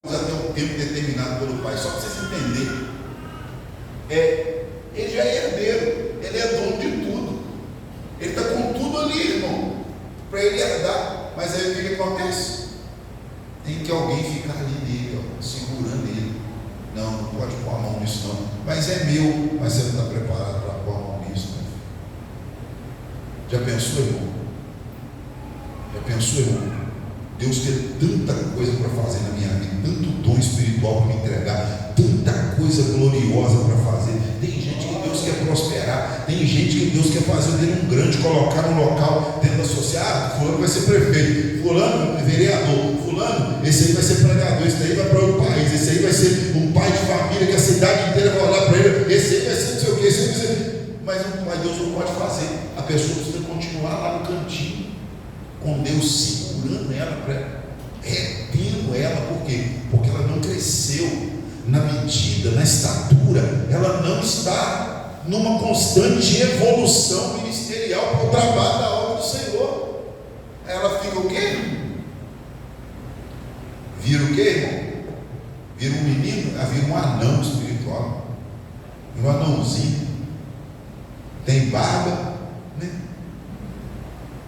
até um tempo determinado pelo Pai. Só para vocês entenderem, ele já é herdeiro, ele é dono de tudo, ele está com tudo ali, irmão, para ele herdar. Mas aí o que acontece? Tem que alguém ficar ali nele, ó, segurando ele. Não pode pôr a mão nisso não. Mas é meu, mas você não está preparado para pôr a mão nisso, né? Já pensou, irmão? Já pensou, irmão? Deus tem tanta coisa para fazer na minha vida, tanto dom espiritual para me entregar, tanta coisa gloriosa para fazer. Tem gente que Deus quer prosperar, tem gente que Deus quer fazer dele um grande, colocar um local dentro da sociedade. Fulano vai ser prefeito, fulano vereador, fulano, esse aí vai ser pregador, esse aí vai para outro país, esse aí vai ser um pai de família que a cidade inteira vai olhar para ele, esse aí vai ser não sei o que, esse aí vai ser... mas Deus não pode fazer. A pessoa precisa continuar lá no cantinho, com Deus segurando ela, retendo ela. Por quê? Porque ela não cresceu na medida, na estatura, ela não está numa constante evolução ministerial para o trabalho da obra do Senhor. Ela fica o quê? Vira o quê, irmão? Vira um menino, vira um anão espiritual, vira um anãozinho, tem barba, né?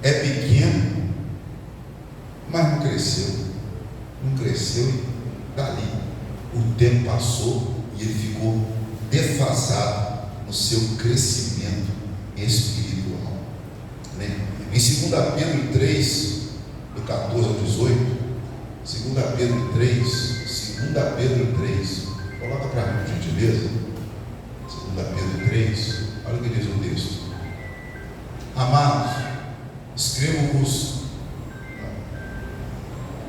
É pequeno, mas não cresceu, e dali o tempo passou e ele ficou defasado no seu crescimento espiritual, né? Em 2 Pedro 3, do 14 ao 18, 2 Pedro 3, coloca para mim, por gentileza, 2 Pedro 3, olha o que diz o texto. Amados, escrevo-vos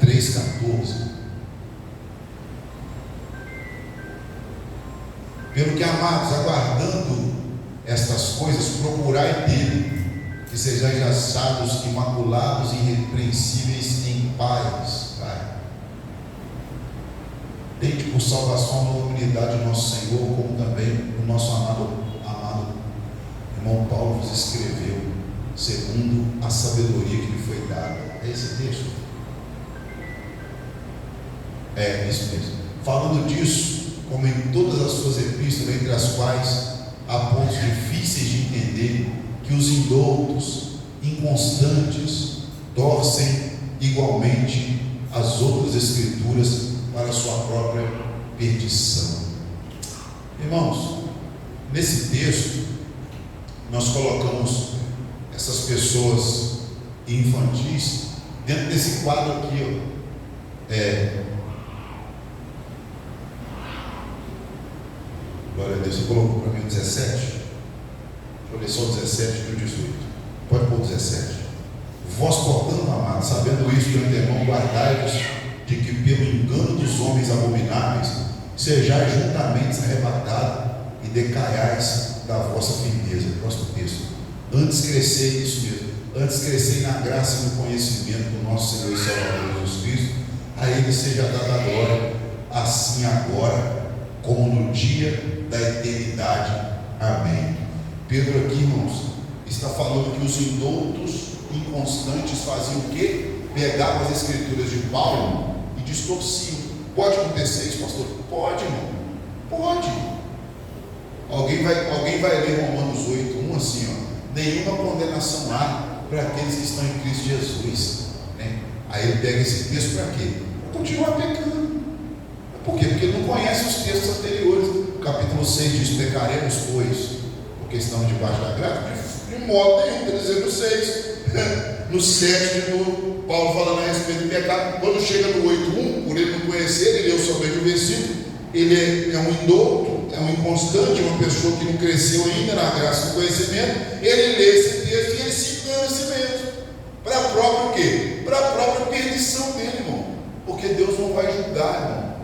3,14. Pelo que, amados, aguardando estas coisas, procurai dele, que sejais achados imaculados e irrepreensíveis em paz. Tende por salvação a unidade do nosso Senhor, como também o nosso amado irmão Paulo vos escreveu, segundo a sabedoria que lhe foi dada. É esse texto? É isso mesmo. Falando disso, como em todas as suas epístolas, entre as quais há pontos difíceis de entender, que os indoutos, inconstantes, torcem igualmente as outras escrituras para a sua própria perdição. Irmãos, nesse texto nós colocamos essas pessoas infantis dentro desse quadro aqui, ó. Glória a Deus. Você colocou para mim o 17? Deixa eu ler só o 17 e o 18. Pode pôr o 17. Vós, portanto, amados, sabendo isso de antemão, guardai-vos de que pelo engano dos homens abomináveis sejais juntamente arrebatados e decaiais da vossa firmeza. Próximo texto. Antes crescei, isso mesmo, antes crescei na graça e no conhecimento do nosso Senhor e Salvador Jesus Cristo. A Ele seja dada a glória, assim agora como no dia da eternidade. Amém. Pedro aqui, irmãos, está falando que os indoutos, inconstantes, faziam o quê? Pegavam as escrituras de Paulo e distorciam. Pode acontecer isso, pastor? Pode, irmão. Pode. Alguém vai ler Romanos 8:1 assim, ó: nenhuma condenação há para aqueles que estão em Cristo Jesus, né? Aí ele pega esse texto para quê? Para continuar pecando. Por quê? Porque ele não conhece os textos anteriores. O capítulo 6 diz: pecaremos, pois, porque estamos debaixo da graça? De modo nenhum. Está dizendo no 6. No 7, de novo, Paulo falando a respeito do pecado. Quando chega no 8:1, por ele não conhecer, ele leu somente o versículo. Ele é um indouto, é um inconstante, uma pessoa que não cresceu ainda na graça do conhecimento. Ele lê esse texto e ele se engana a si mesmo. Para a própria o quê? Para a própria perdição dele, irmão. Porque Deus não vai julgar, irmão,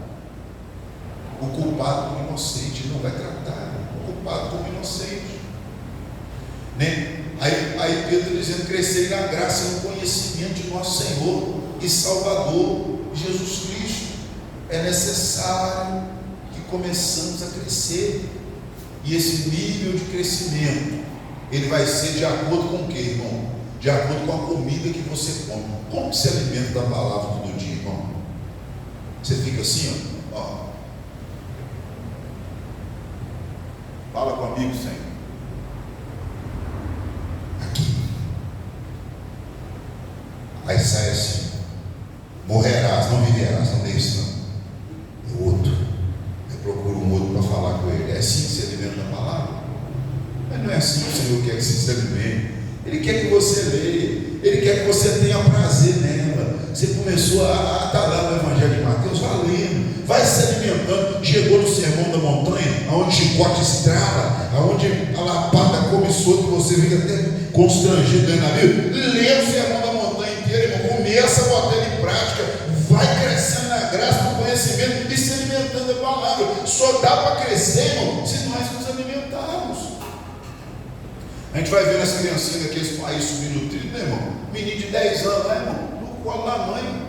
o culpado como inocente. Ele não vai tratar o culpado como inocente, né? Aí Pedro dizendo: crescer na graça e no conhecimento de nosso Senhor e Salvador Jesus Cristo. É necessário que começamos a crescer, e esse nível de crescimento ele vai ser de acordo com o que, irmão? De acordo com a comida que você come. Como se alimenta da palavra todo dia, irmão? Você fica assim, ó. Fala comigo, Senhor. Aqui. Aí sai assim: morrerás, não viverás, não é isso não. É outro. Eu procuro um outro para falar com ele. É assim que se alimenta da palavra? Mas não é assim que o Senhor quer que você se alimente. Ele quer que você leia. Ele quer que você tenha prazer nela. Você começou a estar lá no Evangelho de Mateus, vai lendo, vai se alimentando. Chegou no Sermão da Montanha, onde o chicote estrala, onde a lapada come solto, você fica até constrangido dentro da Bíblia. Lê o Sermão da Montanha inteiro, irmão. Começa a botar ele em prática, vai crescendo na graça, no conhecimento e se alimentando da palavra. Só dá para crescer, irmão, se nós nos alimentarmos. A gente vai vendo as criancinhas daqueles países subnutridos, né, irmão? Menino de 10 anos, né, irmão? No colo da mãe.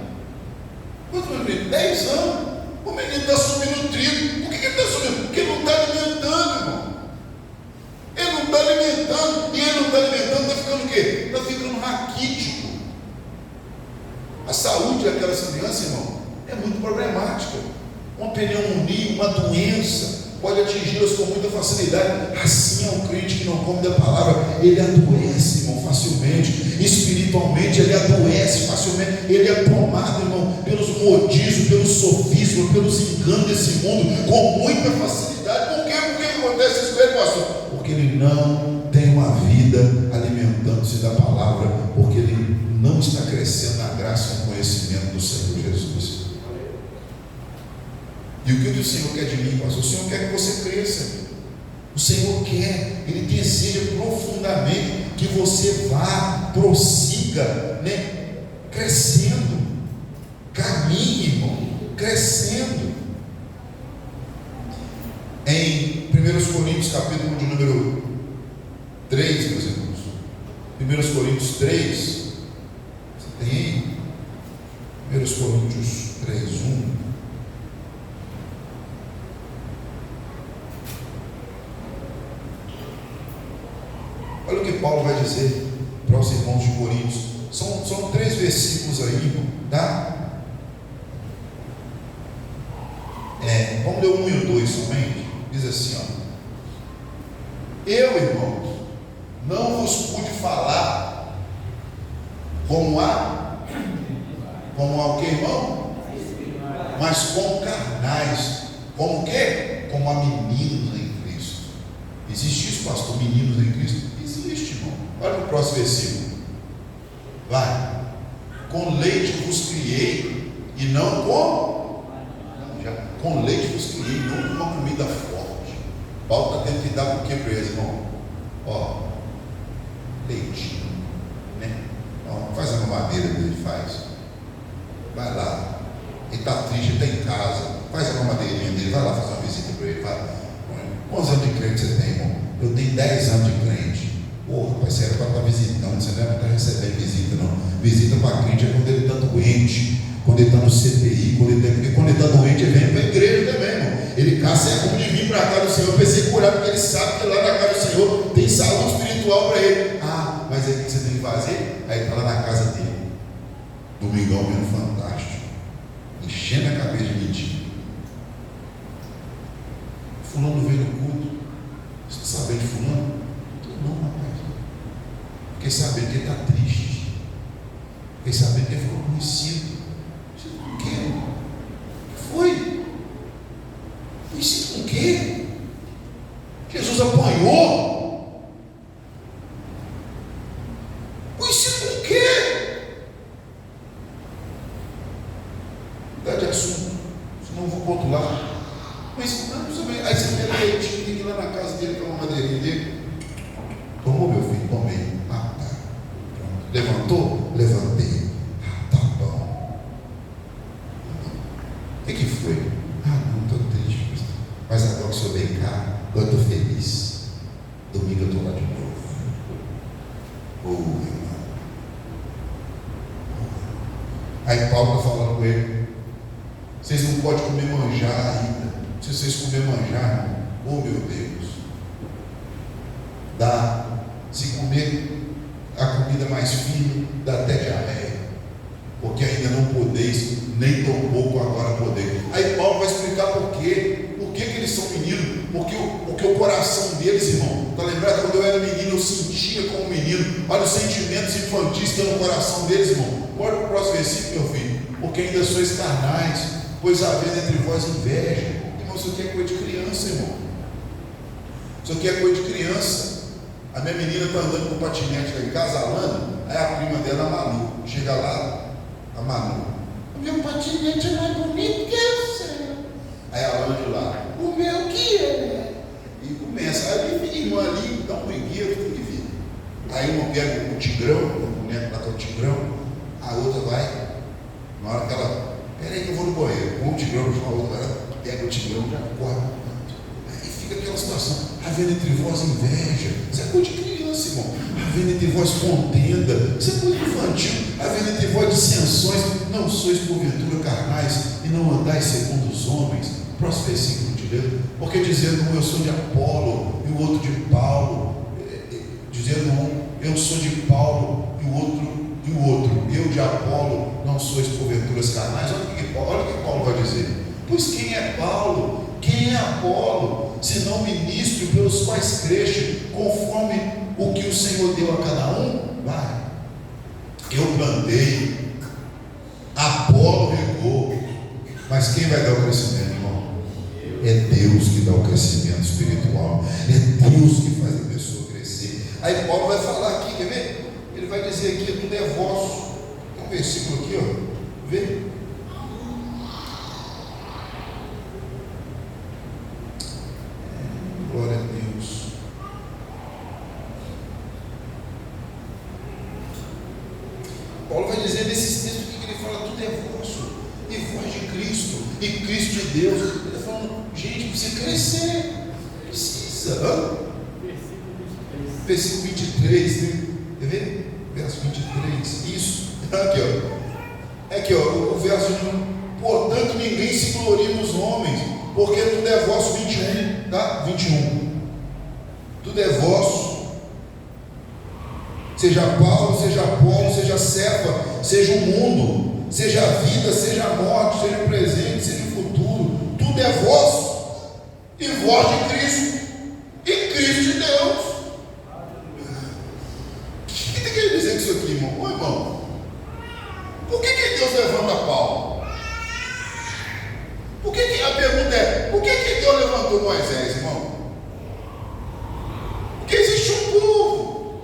Quantos menino? 10 anos. O menino está subnutrido. Por que ele está subnutrido? Porque ele não está alimentando, irmão. Ele não está alimentando. E ele não está alimentando, está ficando o quê? Está ficando raquítico. A saúde daquelas crianças, irmão, é muito problemática. Uma pneumonia, uma doença pode atingi-las com muita facilidade. Assim é um crente que não come da palavra. Ele adoece, irmão, facilmente. Espiritualmente ele adoece facilmente. Ele é tomado, irmão, pelos modismos, pelos sofismas, pelos enganos desse mundo com muita facilidade. Por quê? Por que acontece isso com ele, pastor? Porque ele não tem uma vida alimentando-se da palavra, porque ele não está crescendo na graça e no conhecimento do Senhor Jesus. E o que o Senhor quer de mim, pastor? O Senhor quer que você cresça. O Senhor quer, Ele deseja profundamente que você vá, prossiga, né? Crescendo. Caminhe, irmão, crescendo. Em 1 Coríntios, capítulo de número 3, meus irmãos. 1 Coríntios 3. Você tem aí? 1 Coríntios 3, 1. Olha o que Paulo vai dizer para os irmãos de Coríntios. São 3 versículos aí, irmão, tá? Vamos ler o 1 e o 2 somente. Diz assim, ó: eu, irmãos, não vos pude falar como o que, irmão? Mas como carnais. Como o quê? Como a meninos em Cristo. Existe isso, pastor? Meninos em Cristo? Existe, irmão. Olha para o próximo versículo. Vai. Com leite vos criei e não com... Com leite vos criei, não com uma comida forte. Paulo está tendo que dar o que para eles, irmão? Ó, leitinho, né? Ó, faz a mamadeira dele, faz. Vai lá. Ele está triste, ele está em casa. Faz a mamadeirinha dele, vai lá fazer uma visita para ele. Vai. Quantos anos de crente você tem, irmão? Eu tenho 10 anos de crente. Pô, rapaz, você era para estar visitando, você não é para estar recebendo visita, não. Visita para crente é quando ele está doente, quando ele está no CTI, quando ele está doente, ele vem para a igreja também, irmão. Ele caça é como de vir para a casa do Senhor para ser curado, porque ele sabe que lá na casa do Senhor tem saúde espiritual para ele. Ah, mas aí o que você tem que fazer? Aí está lá na casa dele, domingão vendo Fantástico, enchendo a cabeça de mentira. Fulano veio no culto. Você está sabendo de fulano? Não, rapaz. Fiquei sabendo que ele está triste. Fiquei sabendo que ele ficou conhecido. O quê? Foi? Conhecido com o quê? Jesus apanhou. Conhecido com o quê? Mudar de assunto. Senão eu vou para o outro lado. Mas não precisa. Aí você pega leitinho, tem que ir lá na casa dele, com uma madeirinha dele. Tomou, meu filho? Tomei. Ah, tá. Pronto. Levantou? Levantei. Ah, tá bom. O que foi? Ah, não, estou triste, pastor. Mas agora que o senhor vem cá, eu estou feliz. Domingo eu estou lá de novo. Irmão. Aí Paulo está falando com ele: vocês não podem comer manjar ainda. Se vocês comerem manjar, oh meu Deus, se comer a comida mais firme, dá até diarreia. porque ainda não podeis, nem tão pouco agora podeis. Aí Paulo vai explicar por quê. Por que eles são meninos? Porque o coração deles, irmão, está lembrado? Quando eu era menino, eu sentia como menino. Olha os sentimentos infantis que estão no coração deles, irmão. Bora para o próximo versículo, meu filho. Porque ainda sois carnais, pois havendo entre vós inveja. Irmão, isso aqui é coisa de criança, irmão. Isso aqui é coisa de criança. A minha menina está andando com patinete lá em casa, a Alana. Aí a prima dela, a Manu, chega lá, a Manu: o meu patinete é mais bonito que o seu. Aí a Alana de lá: o meu que é? E começa, aí a irmã ali dá um brigueiro, tem que vir. Aí uma pega o tigrão, o boneco lá que é o tigrão, a outra vai, na hora que ela: peraí que eu vou no banheiro, com o tigrão, a outra, ela pega o tigrão, já corre. Aí fica aquela situação: havendo entre vós inveja. Isso é coisa de criança, irmão. Havendo entre vós contenda. Isso é coisa infantil. Havendo entre vós dissensões. Não sois porventura carnais, e não andais segundo os homens. Próximo versículo de Deus. Porque dizendo um, eu sou de Apolo, e o outro de Paulo. Dizendo um, eu sou de Paulo, e o outro, eu de Apolo, não sois porventuras carnais. Olha o que Paulo vai dizer. Pois quem é Paulo? Quem é Apolo? Senão ministro pelos quais creste, conforme o que o Senhor deu a cada um? Vai. Eu plantei, Apolo regou, mas quem vai dar o crescimento, irmão? É Deus que dá o crescimento espiritual. É Deus que faz a pessoa crescer. Aí Paulo vai falar aqui, quer ver? Ele vai dizer aqui: tudo é vosso. Tem um versículo aqui, ó. Vê? Glória a Deus. Paulo vai dizer nesses textos que ele fala: tudo é vosso, e vós de Cristo, e Cristo de Deus. Ele está falando: gente, precisa crescer. Precisa. Versículo 23, quer ver? Verso 23, isso. Aqui, ó. Aqui, ó, o verso de 1. Portanto, ninguém se glorie nos homens, porque tudo é vosso. 21, tá? 21. Tudo é vosso. Seja Paulo, seja Apolo, seja Cefas, seja o mundo, seja a vida, seja a morte, seja o presente, seja o futuro. Tudo é vosso. E vós de Cristo, e Cristo de Deus. O que tem que dizer com isso aqui, irmão? Ô, irmão, por que Deus levanta Paulo? A pergunta é: por que Deus levantou Moisés, irmão? Porque existe um povo.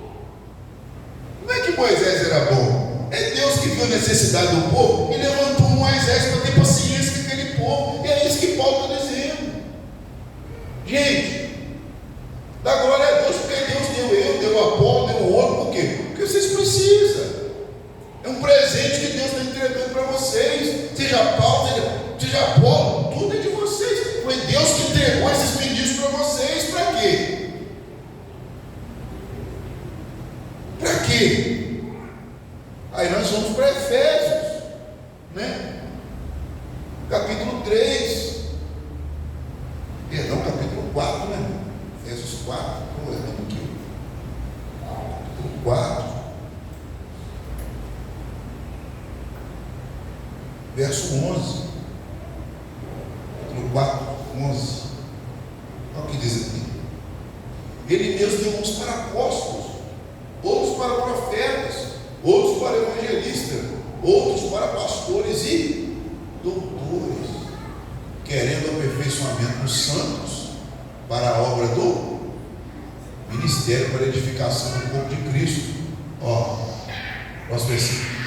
Não é que Moisés era bom, é Deus que viu a necessidade do povo e levantou Moisés para ter paciência com aquele povo. E é isso que Paulo está dizendo. Gente, dá glória a Deus, porque Deus deu Apolo, deu o outro. Por quê? Porque vocês precisam. É um presente que Deus está entregando para vocês. Seja Paulo, seja Apolo, tudo é de vocês. Foi Deus que entregou esses ministros para vocês. Para quê? Para quê? Aí nós vamos para Efésios, né? Capítulo 3. Perdão, capítulo 4, né? Efésios 4. Estou errando aqui. Capítulo 4. Verso 11. Capítulo 4, 11. Olha o que diz aqui. Ele mesmo deu uns para apóstolos, outros para profetas, outros para evangelistas, outros para pastores e doutores, querendo o aperfeiçoamento dos santos para a obra do ministério, para a edificação do corpo de Cristo. Ó, próximo versículo.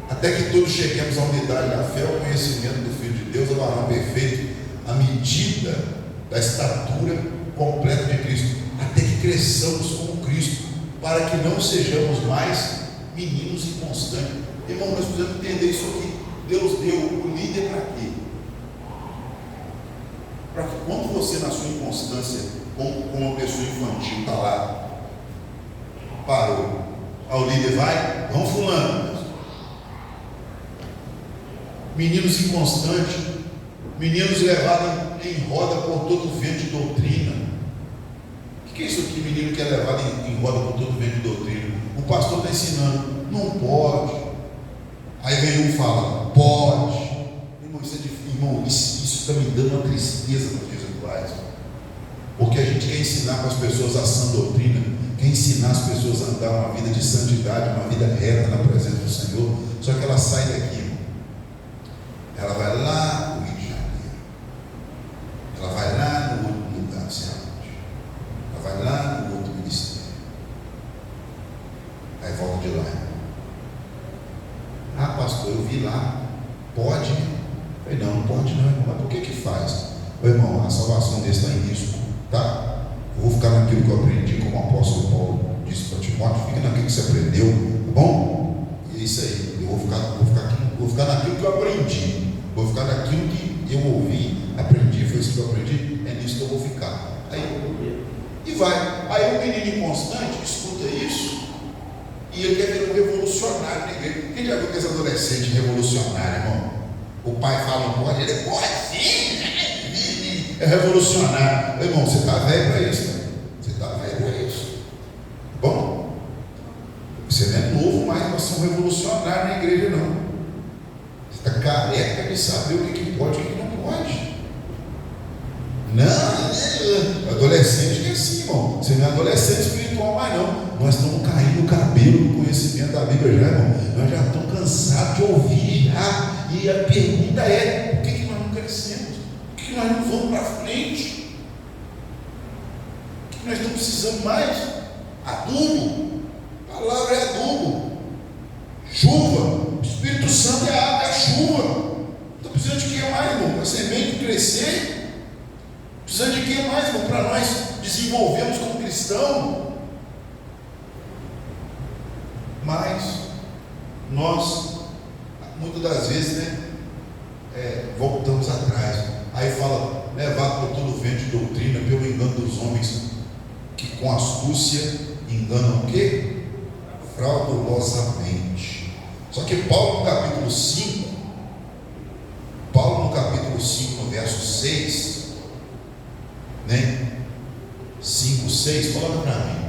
Até que todos cheguemos à unidade da fé, ao conhecimento do Filho de Deus, ao varão perfeito, à medida da estatura completa de Cristo, até que cresçamos como Cristo, para que não sejamos mais meninos inconstantes. Irmão, nós precisamos entender isso aqui. Deus deu o líder para quê? Para que quando você, na sua inconstância, como uma pessoa infantil, está lá, parou, o líder vai: vamos fulano. Meninos inconstantes, meninos levados em roda por todo vento de doutrina. O que é isso aqui, menino que é levado em roda por todo vento de doutrina? O pastor está ensinando: não pode, Aí vem um e fala, pode. Irmão, isso é difícil. Irmão, isso está me dando uma tristeza nos dias atuais. Porque a gente quer ensinar para as pessoas a sã doutrina, quer ensinar as pessoas a andar uma vida de santidade, uma vida reta na presença do Senhor. Só que ela sai daqui, irmão. Ela vai lá no Rio de Janeiro. Ela vai lá no outro lugar, sei aonde. Ela vai lá no outro ministério. Aí volta de lá. Ah, pastor, eu vi lá. Pode? Eu falei, não pode não, irmão. Mas por que faz? Ô, irmão, a salvação dele está em risco, tá? Eu vou ficar naquilo que eu aprendi, como o apóstolo Paulo disse para Timóteo, fica naquilo que você aprendeu, tá bom? E é isso aí, eu vou ficar naquilo que eu aprendi, vou ficar naquilo que eu ouvi, aprendi, foi isso que eu aprendi, é nisso que eu vou ficar. Aí, e vai. Aí o menino inconstante escuta isso, e ele quer ver um revolucionário na igreja. Quem já viu que esse adolescente revolucionário, irmão? O pai fala não pode, ele pode sim, é revolucionário. Irmão, você está velho para isso, né? Você está velho para isso. Bom, você não é novo mais para ser um revolucionário na igreja, não. Você está careca de saber o que pode e o que não pode. Não, adolescente que é assim, irmão. Você não é adolescente espiritual mais, não. Nós estamos caindo o cabelo no conhecimento da Bíblia já, irmão. Nós já estamos cansados de ouvir já. E a pergunta é: por que nós não crescemos? Por que nós não vamos para frente? Por que nós não precisamos mais? Adubo. A palavra é adubo. Chuva. O Espírito Santo é a água, é a chuva. Estou precisando de que mais, irmão? Para a semente crescer. Precisando de que mais, irmão? Para nós desenvolvermos como cristão. Mas nós, muitas das vezes, né, voltamos atrás. Aí fala, levado por todo vento de doutrina, pelo engano dos homens, que com astúcia enganam o quê? Fraudulosamente. Só que Paulo no capítulo 5, no verso 6, né? 5, 6, coloca para mim.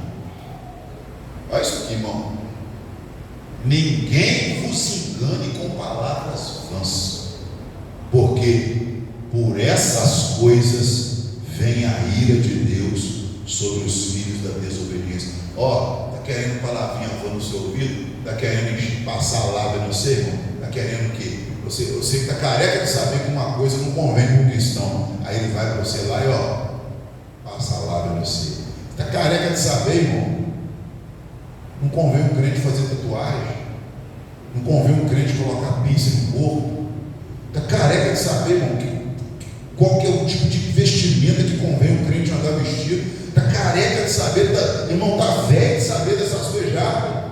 Olha isso aqui, irmão. Ninguém vos engane com palavras vãs, porque por essas coisas vem a ira de Deus sobre os filhos da desobediência. Ó, está querendo palavrinha vã no seu ouvido? Está querendo passar a lábia no seu, irmão? Está querendo o quê? Você que está careca de saber que uma coisa não convém com o cristão. Aí ele vai para você lá e passa a lábia no seu. Está careca de saber, irmão? Não convém um crente fazer tatuagem. Não convém um crente colocar piercing no corpo. Está careca de saber, irmão, qual que é o tipo de vestimenta que convém um crente andar vestido. Está careca de saber, irmão, está velho de saber dessas coisas já.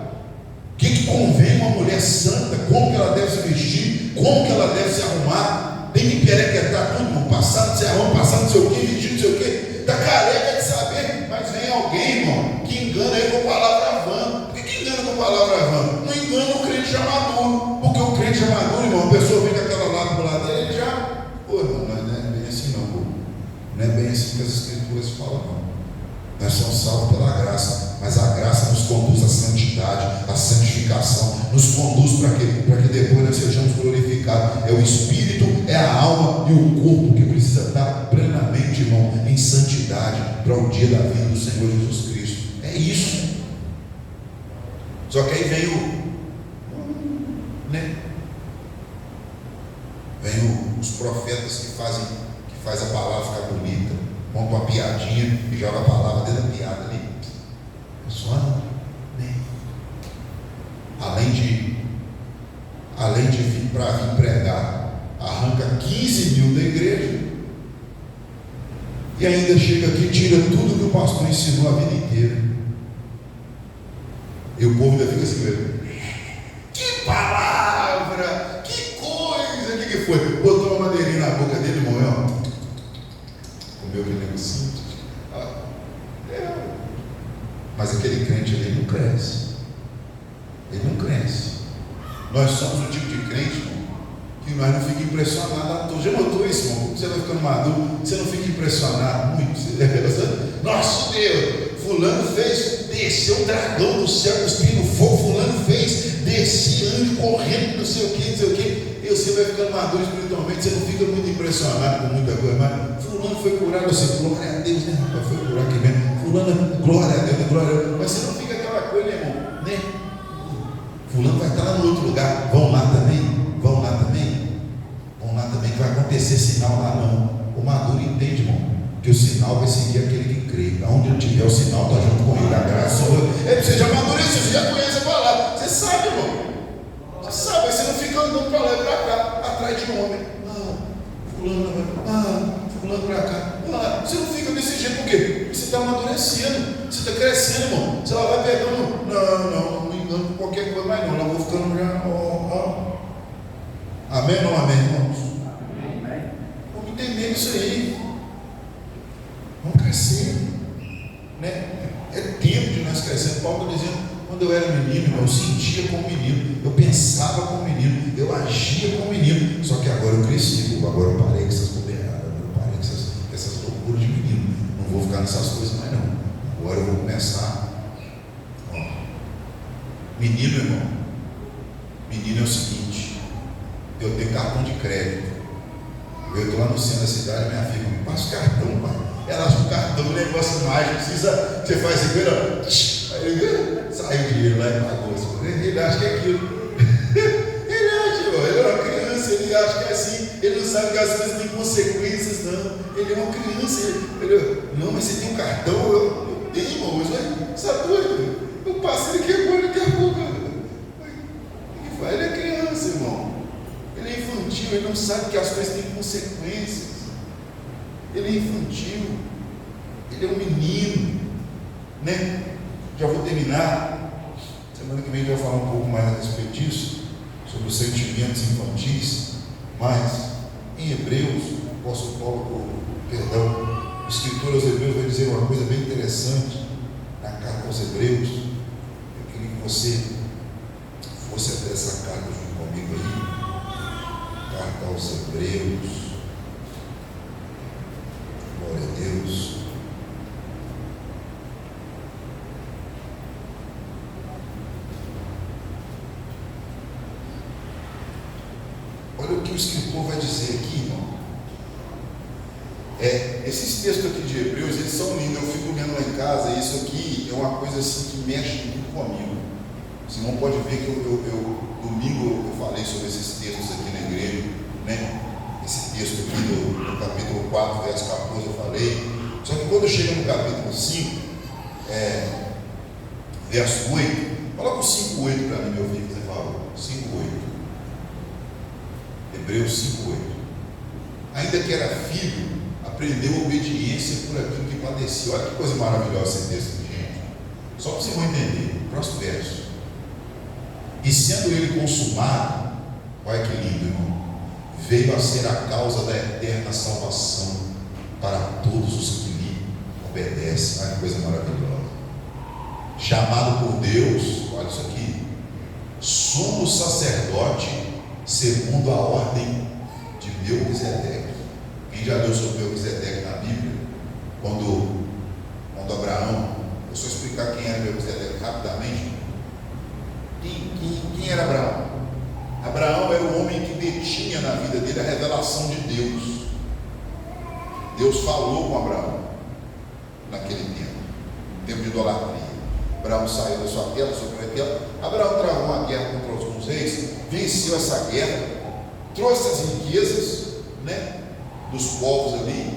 O que convém uma mulher santa? Como que ela deve se vestir? Como que ela deve se arrumar? Tem que perequetar tudo, irmão. Passar, não se arruma, passar não sei o que, vestir não sei o que. Está careca de saber, mas vem alguém, irmão, que engana aí com palavra vã. Por que engana com palavra vã? Não engana o crente maduro, porque o crente maduro, irmão, a pessoa vem com aquela lá pro lado dele, ele já, irmão, não é bem assim não, pô. Não é bem assim que as escrituras falam, não. Nós somos salvos pela graça, mas a graça nos conduz à santidade, à santificação, nos conduz para que depois nós sejamos glorificados. É o espírito, é a alma e o corpo que precisa estar plenamente, irmão, em santidade para o dia da vinda do Senhor Jesus Cristo. É isso. Só que aí vem os profetas que faz a palavra ficar bonita, monta uma piadinha e joga a palavra dentro da piada ali. Só, né? Além de vir para vir pregar, arranca 15 mil da igreja e ainda chega aqui e tira tudo que o pastor ensinou a vida inteira. E o povo ainda fica assim mesmo. Que palavra! Que coisa! O que foi? Botou uma madeirinha na boca dele e morreu. Comeu aquele negocinho. Mas aquele crente ali não cresce. Ele não cresce. Nós somos o tipo de crente, irmão, que nós não ficamos impressionados. Já notou isso, irmão? Você vai ficando maduro, você não fica impressionado muito. Nossa Deus, fulano fez, desceu um dragão do céu, cuspindo fogo. Fulano fez, descia anjo correndo, não sei o que, e você vai ficando maduro espiritualmente, você não fica muito impressionado com muita coisa, mas fulano foi curado, você, glória a Deus, né, rapaz, foi curar aqui mesmo, fulano, glória a Deus, glória a Deus, mas você não fica aquela coisa, irmão, né, fulano vai estar lá no outro lugar, vão lá também, que vai acontecer sinal lá não. O maduro entende, irmão, que o sinal vai seguir aquele que crê. Aonde ele tiver o sinal, está junto com ele. A graça, você já amadureceu, você já conhece a palavra. Você sabe, irmão. Você sabe, aí você não fica andando para lá e para cá, atrás de um homem. Fulano para cá. Você não fica desse jeito, por quê? Porque você está amadurecendo, você está crescendo, irmão. Você vai pegando, não me engano com qualquer coisa, mas não, eu vou ficando já. Amém ou não amém, irmãos? Vamos entender isso aí. Vamos crescer, né? É tempo de nós crescer. Paulo está dizendo, quando eu era menino, eu sentia como menino, eu pensava como menino, eu agia como menino. Só que agora eu cresci, agora eu parei com essas bobeiradas, eu parei com essas loucuras de menino. Não vou ficar nessas coisas mais não. Agora eu vou começar. Menino, irmão, menino é o seguinte, eu tenho cartão de crédito. Eu estou lá no centro da cidade, minha filha me passa o cartão, pai. Ela acha o cartão, um negócio mágico, precisa, você faz assim, aí ele saiu o dinheiro lá e pagou. Ele acha que é aquilo. Ele acha, ele é uma criança, ele acha que é assim, ele não sabe que as coisas têm consequências, não. Ele é uma criança, não, mas você tem um cartão, eu tenho, irmão, mas você está doido? Eu passo, ele quebrou, daqui a pouco. Ele é criança, irmão. Ele é infantil, ele não sabe que as coisas têm consequências. Ele é infantil, ele é um menino, né? Já vou terminar. Semana que vem a gente vai falar um pouco mais a respeito disso, sobre os sentimentos infantis. Mas em Hebreus, o apóstolo Paulo, o escritor aos Hebreus vai dizer uma coisa bem interessante na carta aos Hebreus. Eu queria que você fosse até essa carta junto comigo aí. Carta aos Hebreus. Glória a Deus. Olha o que o escritor vai dizer aqui, irmão. Esses textos aqui de Hebreus, eles são lindos. Eu fico lendo lá em casa, e isso aqui é uma coisa assim que mexe muito comigo. O Simão pode ver que domingo eu falei sobre esses textos aqui na igreja, né? Esse texto aqui do capítulo 4, verso 14 eu falei. Só que quando chega no capítulo 5, verso 8, coloca o 5:8 para mim, meu filho, por favor. 5:8. Hebreus 5:8. Ainda que era filho, aprendeu obediência por aquilo que padeceu. Olha que coisa maravilhosa esse texto, gente. Só para vocês vão entender. Próximo verso. E sendo ele consumado, olha que lindo, irmão, veio a ser a causa da eterna salvação para todos os que lhe obedecem. Olha que coisa maravilhosa. Chamado por Deus, olha isso aqui, sumo sacerdote segundo a ordem de Melquisedeque. Quem já leu sobre Melquisedeque na Bíblia? Quando Abraão, eu só explicar quem era Melquisedeque rapidamente. Quem era Abraão? Abraão era o homem que detinha na vida dele a revelação de Deus. Deus falou com Abraão naquele tempo de idolatria. Abraão saiu da sua terra, sua terra. Abraão travou uma guerra contra alguns reis, venceu essa guerra, trouxe as riquezas, né, dos povos ali,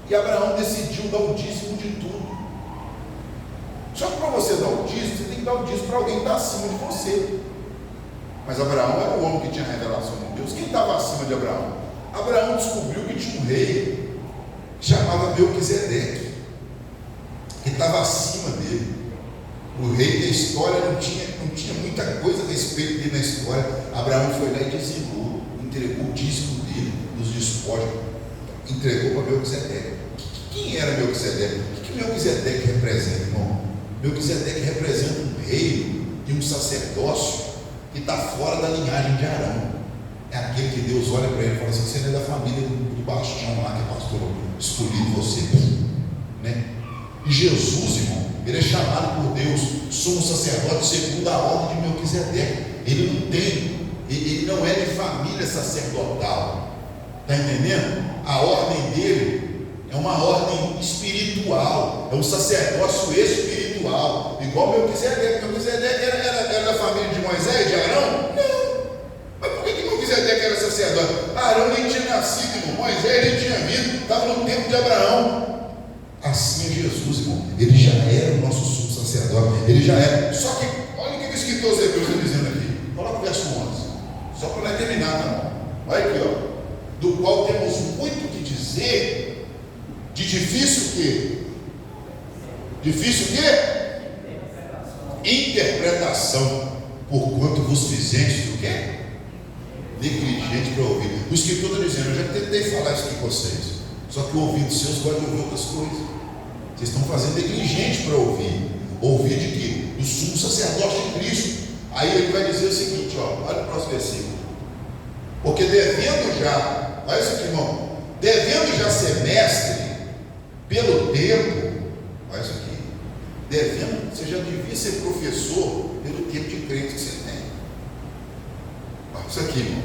e Abraão decidiu dar o dízimo de tudo. Só que para você dar o dízimo, você tem que dar o dízimo para alguém que está acima de você. Mas Abraão era o homem que tinha a revelação de Deus. Quem estava acima de Abraão? Abraão descobriu que tinha um rei que chamava Melquisedeque, que estava acima dele. O rei da história não tinha muita coisa a respeito dele na história. Abraão foi lá e dizimou, entregou o dízimo dele, dos despojos, entregou para Melquisedeque. Quem era Melquisedeque? O que Melquisedeque representa, irmão? Melquisedeque representa um rei e um sacerdócio que está fora da linhagem de Arão. É aquele que Deus olha para ele e fala assim: você não é da família do Bastião lá, que é pastor escolhido você, né? E Jesus, irmão, Ele é chamado por Deus, sumo sacerdote segundo a ordem de Melquisedeque. Ele não é de família sacerdotal, está entendendo? A ordem dele é uma ordem espiritual, é um sacerdócio espiritual, igual Melquisedeque. Melquisedeque era da família de Moisés, de Arão? Não. Mas por que Melquisedeque era sacerdote? Arão nem tinha nascido, irmão. Moisés nem tinha vindo, estava no tempo de Abraão. Assim é Jesus, irmão. Ele já era o nosso sumo sacerdote. Ele já era. Só que, olha o que o escritor Hebreus está dizendo aqui. Coloca o verso 11. Só para não terminar, tá bom? Olha aqui, ó. Do qual temos muito que dizer. De difícil o quê? Difícil o quê? Interpretação. Porquanto vos fizestes o quê? Negligente para ouvir. O escritor está dizendo, eu já tentei falar isso aqui com vocês. Só que o ouvido seus gosta de ouvir outras coisas. Vocês estão fazendo negligente para ouvir. Ouvir de quê? Do sumo sacerdote de Cristo. Aí ele vai dizer o seguinte, ó, olha o próximo versículo. Porque devendo já, olha isso aqui, irmão, devendo já ser mestre pelo tempo, olha isso aqui, devendo, você já devia ser professor pelo tempo de crente que você tem. Olha isso aqui, irmão.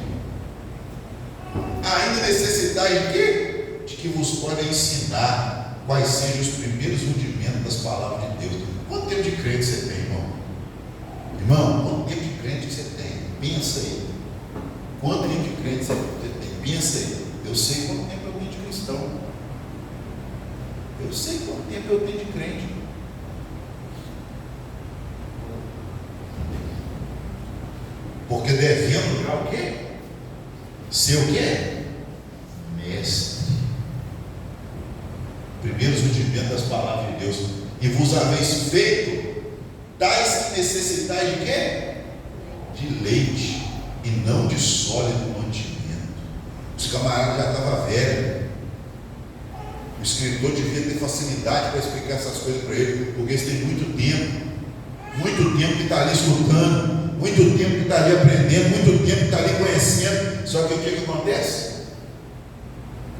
Ainda necessitais de quê? De que vos podem ensinar quais sejam os primeiros rudimentos das palavras de Deus. Quanto tempo de crente você tem, irmão? Irmão, quanto tempo de crente você tem? Pensa aí. Quanto tempo de crente você tem? Pensa aí. Eu sei quanto tempo eu tenho de cristão. Eu sei quanto tempo eu tenho de crente. Porque devendo já o quê? Ser o quê? Mestre. Primeiros rudimentos das palavras de Deus. E vos haveis feito tais que necessitais de quê? De leite e não de sólido mantimento. Os camaradas já estavam velhos. O escritor devia ter facilidade para explicar essas coisas para ele, porque eles têm muito tempo que está ali escutando, muito tempo que está ali aprendendo, muito tempo que está ali conhecendo. Só que o que acontece?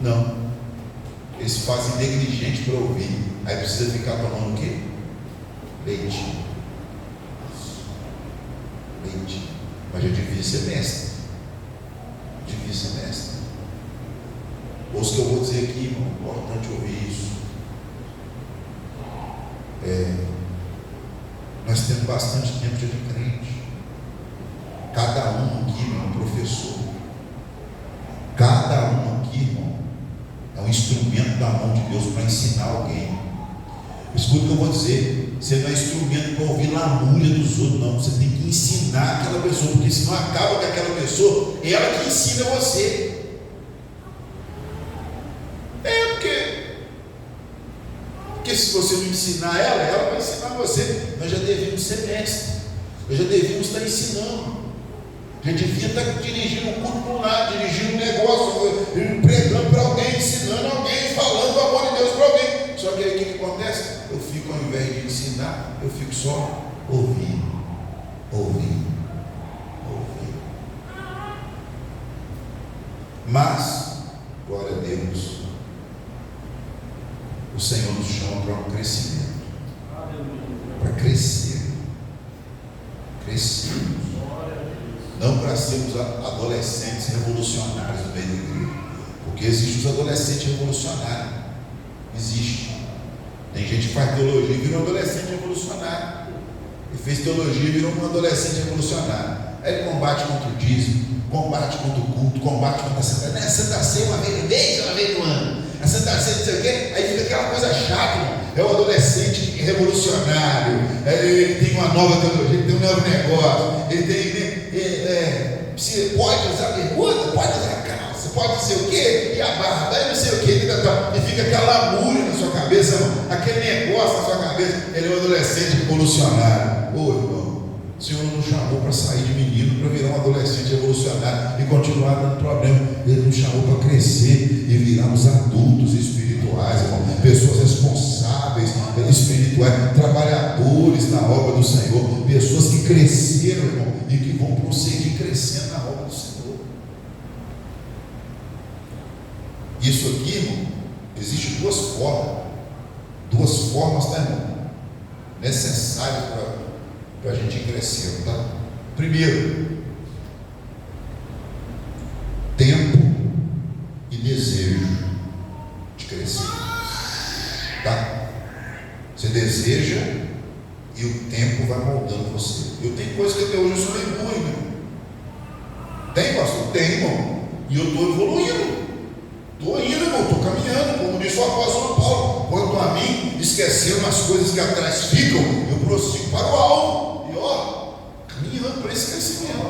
Não. Eles fazem negligente para ouvir. Aí precisa ficar tomando o quê? Leite. Leite. Mas já devia ser mestre. Devia ser mestre. Ouça o que eu vou dizer aqui, irmão. Importante ouvir isso. Nós temos bastante tempo de crente. Cada um aqui, irmão, é um professor. Cada um aqui, irmão, é um instrumento da mão de Deus para ensinar alguém. Escuta o que eu vou dizer. Você não é instrumento para ouvir lamúria dos outros, não. Você tem que ensinar aquela pessoa, porque senão acaba com aquela pessoa, ela que ensina você. Porque se você não ensinar ela vai ensinar você. Nós já devíamos ser mestres. Nós já devíamos estar ensinando. Já devia estar dirigindo um culto para um lado, dirigindo um negócio, pregando para alguém, ensinando alguém, falando o amor de Deus para alguém. Só que aí o que acontece? Eu fico, ao invés de ensinar, eu fico só ouvindo. Mas, glória a Deus, o Senhor nos chama para um crescimento. Para crescer. Não para sermos adolescentes revolucionários no meio da igreja. Porque existem os adolescentes revolucionários. Existe. Tem gente que faz teologia e virou adolescente revolucionário. E fez teologia e virou um adolescente revolucionário. Aí ele combate contra o dízimo, combate contra o culto, combate contra a Santa Ceia. Santa Ceia uma vez no ano. A Santa Ceia não sei o quê. Aí fica aquela coisa chata, irmão. É o adolescente revolucionário. Ele tem uma nova teologia, ele tem um novo negócio. Ele tem. Você pode usar bermuda, pode usar calça, pode não sei o quê, e a barba, e não sei o quê, e fica aquela lamúria na sua cabeça, irmão, aquele negócio na sua cabeça. Ele é um adolescente revolucionário. Ô irmão, o Senhor não nos chamou para sair de menino, para virar um adolescente revolucionário e continuar dando problema. Ele nos chamou para crescer e virarmos adultos espirituais, irmão, pessoas responsáveis, espirituais, trabalhadores na obra do Senhor, pessoas que cresceram, irmão, e que vão prosseguir crescendo na obra do Senhor. Isso aqui, irmão, existe duas formas, tá, irmão? necessários para a gente ir crescendo, tá? Primeiro, tempo e desejo de crescer, tá? Você deseja e o tempo vai moldando você. Eu tenho coisas que até hoje eu sou meio ruim, né? Tem, pastor? Tem, irmão. E eu estou evoluindo. Estou indo, irmão. Estou caminhando. Como disse o apóstolo Paulo: quanto a mim, esquecendo as coisas que atrás ficam, eu prossigo para o alvo. E ó, caminhando para esse crescimento.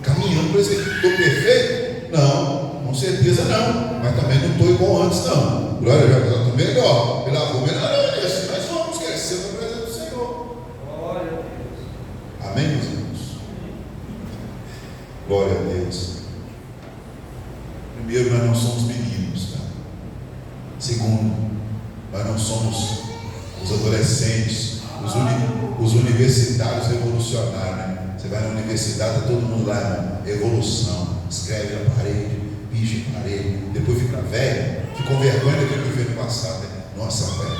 Caminhando para esse crescimento. Estou perfeito? Não, com certeza não. Mas também não estou igual antes, não. Glória, já estou melhor. Pela rua melhorando. E assim nós vamos crescendo na presença do Senhor. Glória a Deus. Amém, meus irmãos? Glória a Deus. Primeiro, nós não somos meninos, tá? Segundo, nós não somos os adolescentes, os universitários revolucionários, né? Você vai na universidade, está todo mundo lá, né? Evolução, escreve na parede, picha em parede, depois fica velho, fica com vergonha daquilo que fez no passado, né? Nossa, velho,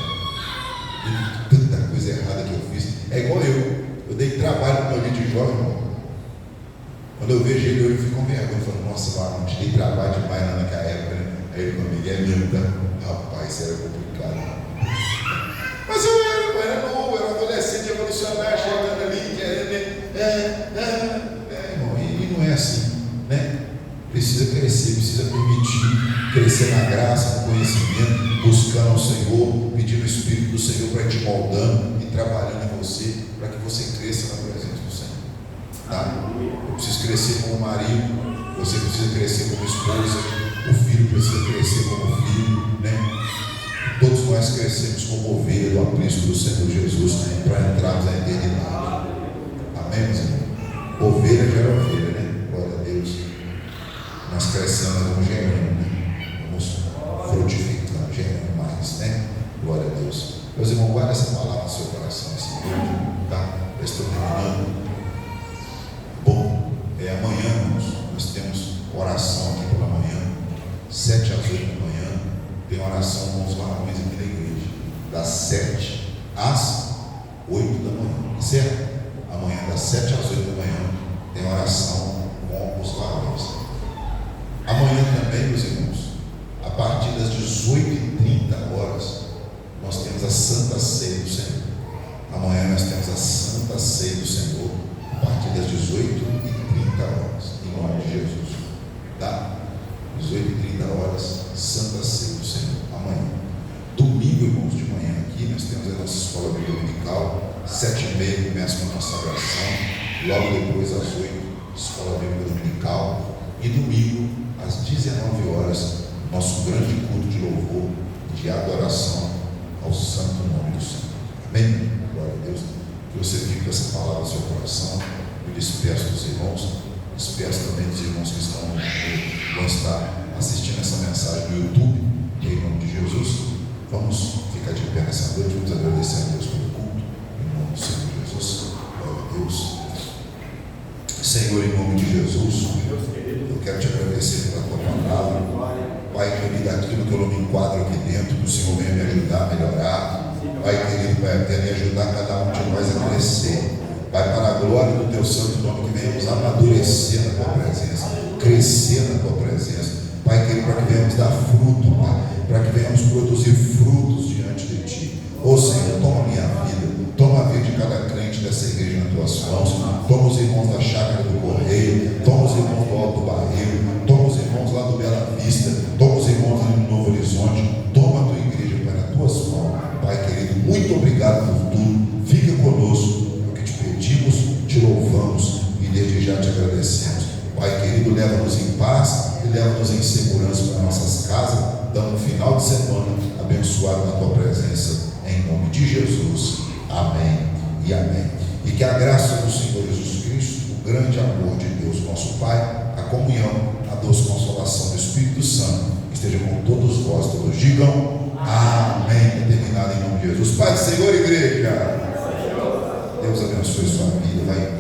tanta coisa errada que eu fiz. É igual eu dei trabalho para o meu vídeo de jovem, irmão. Quando eu vejo ele, eu fico com vergonha, eu falo: nossa, não te dei trabalho demais lá naquela época, né? Aí ele comigo: é mesmo, tá? Rapaz, isso era complicado. Mas eu era novo, era um adolescente revolucionário, chegando ali, querendo, irmão, e não é assim, né? Precisa crescer, precisa permitir crescer na graça, no conhecimento, buscando ao Senhor, pedindo o Espírito do Senhor para te moldando e trabalhando em você, para que você cresça na presença do Senhor. Tá? Eu preciso crescer como marido, você precisa crescer como esposa, o filho precisa crescer como filho, né? Todos nós crescemos como ovelha do aprisco do Senhor Jesus, para entrarmos na eternidade. Amém, meus irmãos? Ovelha gera ovelha, né? Glória a Deus. Nós crescemos, vamos gerando, né? Vamos frutificando, gerando mais, né? Glória a Deus. Meus irmãos, guarda essa palavra no seu coração esse dia, tá? Eu estou terminando. Bom, amanhã, irmãos, nós temos oração aqui pela manhã, 7 às 8 da manhã, tem oração com os varões aqui da igreja, das 7 às 8 da manhã, certo? Amanhã, das 7 às 8 da manhã, tem oração com os varões. Amanhã também, meus irmãos, a partir das 18h30, nós temos a Santa Ceia do Senhor. Amanhã nós temos a Santa Ceia do Senhor, a partir das 18h30, em nome de Jesus, tá? 18h30, Santa Ceia do Senhor, amanhã. Domingo, irmãos, de manhã aqui, nós temos a nossa escola bíblica dominical, 7h30 começa com a nossa oração, logo depois às 8, escola bíblica dominical, e domingo, às 19h, nosso grande culto de louvor, de adoração ao santo nome do Senhor. Amém? Glória a Deus. Que você fique com essa palavra no seu coração. Eu despeço dos irmãos, despeço também dos irmãos que vão estar assistindo essa mensagem no YouTube, em nome de Jesus. Vamos ficar de pé nessa noite, vamos agradecer a Deus pelo culto, em nome do Senhor Jesus. Glória a Deus. Senhor, em nome de Jesus, eu quero te agradecer pela tua palavra. Pai querido, aquilo que eu não me enquadro aqui dentro, que o Senhor venha me ajudar a melhorar. Pai querido, venha me ajudar cada um de nós a crescer. Pai, para a glória do teu santo nome, que venhamos amadurecer na tua presença, crescer na tua presença. Pai querido, para que venhamos dar fruto, Pai, para que venhamos produzir frutos diante de ti. Ô Senhor, toma a minha vida, toma a vida de cada crente dessa igreja nas tuas mãos, toma os irmãos da Chácara do Correio, toma os irmãos do Alto Barreiro, toma os irmãos lá do Bela Vista, toma os irmãos ali no Novo Horizonte, toma a tua igreja, Pai, nas tuas mãos. Pai querido, muito obrigado por tudo, fica conosco, é o que te pedimos, te louvamos e desde já te agradecemos. Pai querido, leva-nos em paz e leva-nos em segurança para nossas casas, dando um final de semana abençoado na tua presença, em nome de Jesus. Amém e amém. E que a graça do Senhor Jesus Cristo, o grande amor de Deus, nosso Pai, a comunhão, a doce consolação do Espírito Santo, esteja com todos vós. Todos digam amém. Terminado em nome de Jesus. Pai do Senhor, igreja. Deus abençoe sua vida. Vai em paz.